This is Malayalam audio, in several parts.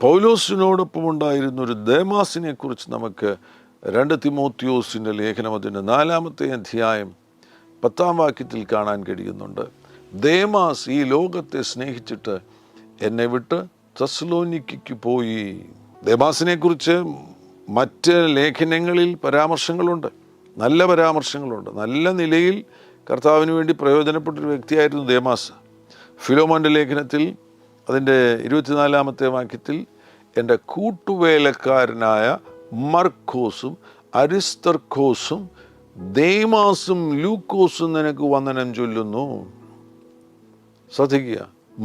പൗലോസിനോടൊപ്പം ഉണ്ടായിരുന്ന ഒരു ദേമാസിനെ കുറിച്ച് നമുക്ക് 2 തിമോത്തിയോസിൻ്റെ ലേഖനം അതിൻ്റെ 4-ാമത്തെ അധ്യായം 10-ാം വാക്യത്തിൽ കാണാൻ കഴിയുന്നുണ്ട്. ദേമാസ് ഈ ലോകത്തെ സ്നേഹിച്ചിട്ട് എന്നെ വിട്ട് തെസ്സലോനിക്കയ്ക്ക് പോയി. ദേമാസിനെ കുറിച്ച് മറ്റ് ലേഖനങ്ങളിൽ പരാമർശങ്ങളുണ്ട്, നല്ല പരാമർശങ്ങളുണ്ട്. നല്ല നിലയിൽ കർത്താവിന് വേണ്ടി പ്രയോജനപ്പെട്ടൊരു വ്യക്തിയായിരുന്നു ദേമാസ്. ഫിലോമോൻ്റെ ലേഖനത്തിൽ അതിൻ്റെ 24-ാമത്തെ വാക്യത്തിൽ എൻ്റെ കൂട്ടുവേലക്കാരനായ മർക്കോസും അരിസ്തർക്കോസും ദേമാസും ലൂക്കോസും നിനക്ക് വന്ദനം ചൊല്ലുന്നു. ശ്രദ്ധിക്കുക,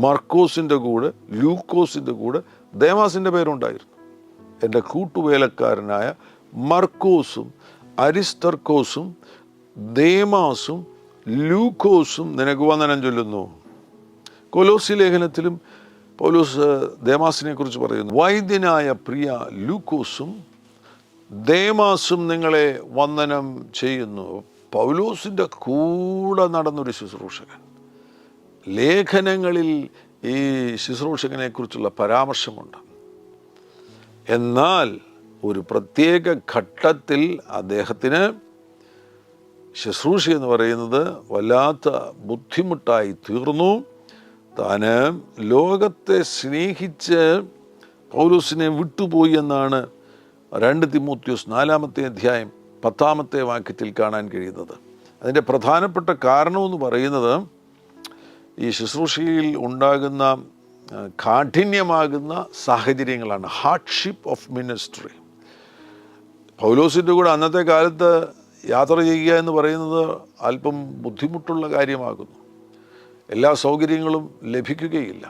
മർക്കോസിൻ്റെ കൂടെ ലൂക്കോസിൻ്റെ കൂടെ ദേമാസിൻ്റെ പേരുണ്ടായിരുന്നു. എൻ്റെ കൂട്ടുവേലക്കാരനായ മർക്കോസും അരിസ്തർക്കോസും ദേമാസും ലൂക്കോസും നിനക്ക് വന്ദനം ചൊല്ലുന്നു. കൊലോസി ലേഖനത്തിലും പൗലോസ് ദേമാസിനെ കുറിച്ച് പറയുന്നു, വൈദ്യനായ പ്രിയ ലൂക്കോസും ദേമാസും നിങ്ങളെ വന്ദനം ചെയ്യുന്നു. പൗലോസിൻ്റെ കൂടെ നടന്നൊരു ശുശ്രൂഷകൻ. ലേഖനങ്ങളിൽ ഈ ശുശ്രൂഷകനെ കുറിച്ചുള്ള പരാമർശമുണ്ട്. എന്നാൽ ഒരു പ്രത്യേക ഘട്ടത്തിൽ അദ്ദേഹത്തിന് ശുശ്രൂഷ എന്ന് പറയുന്നത് വല്ലാത്ത ബുദ്ധിമുട്ടായി തീർന്നു. താന് ലോകത്തെ സ്നേഹിച്ച് പൗലോസിനെ വിട്ടുപോയി എന്നാണ് 2 തിമോത്തിയോസ് 4-ാമത്തെ അധ്യായം 10-ാമത്തെ വാക്യത്തിൽ കാണാൻ കഴിയുന്നത്. അതിൻ്റെ പ്രധാനപ്പെട്ട കാരണമെന്ന് പറയുന്നത് ഈ ശുശ്രൂഷയിൽ ഉണ്ടാകുന്ന കാഠിന്യമാകുന്ന സാഹചര്യങ്ങളാണ്. Hardship of ministry. പൗലോസിൻ്റെ കൂടെ അന്നത്തെ കാലത്ത് യാത്ര ചെയ്യുക എന്ന് പറയുന്നത് അല്പം ബുദ്ധിമുട്ടുള്ള കാര്യമാകുന്നു. എല്ലാ സൗകര്യങ്ങളും ലഭിക്കുകയില്ല.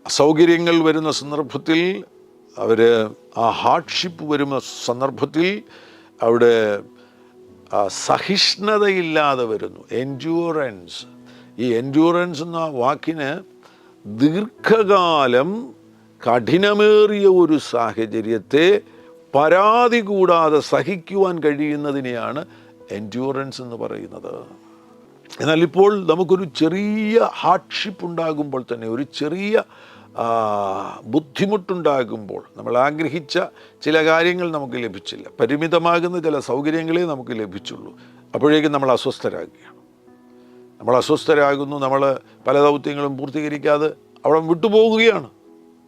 അസൗകര്യങ്ങൾ വരുന്ന സന്ദർഭത്തിൽ ആ ഹാർഡ്ഷിപ്പ് വരുന്ന സന്ദർഭത്തിൽ അവിടെ സഹിഷ്ണുതയില്ലാതെ വരുന്നു. എൻഡ്യൂറൻസ്. ഈ എൻഡ്യൂറൻസ് എന്ന വാക്കിന് ദീർഘകാലം കഠിനമേറിയ ഒരു സാഹചര്യത്തെ പരാതി കൂടാതെ സഹിക്കുവാൻ കഴിയുന്നതിനെയാണ് എൻഡ്യൂറൻസ് എന്ന് പറയുന്നത്. എന്നാൽ ഇപ്പോൾ നമുക്കൊരു ചെറിയ ഹാർഡ്ഷിപ്പ് ഉണ്ടാകുമ്പോൾ തന്നെ, ഒരു ചെറിയ ബുദ്ധിമുട്ടുണ്ടാകുമ്പോൾ, നമ്മൾ ആഗ്രഹിച്ച ചില കാര്യങ്ങൾ നമുക്ക് ലഭിച്ചില്ല, പരിമിതമാകുന്ന ചില സൗകര്യങ്ങളെ നമുക്ക് ലഭിച്ചുള്ളൂ, അപ്പോഴേക്കും നമ്മൾ അസ്വസ്ഥരാകുകയാണ്. നമ്മൾ അസ്വസ്ഥരാകുന്നു. നമ്മൾ പല ദൗത്യങ്ങളും പൂർത്തീകരിക്കാതെ അവിടെ വിട്ടുപോകുകയാണ്.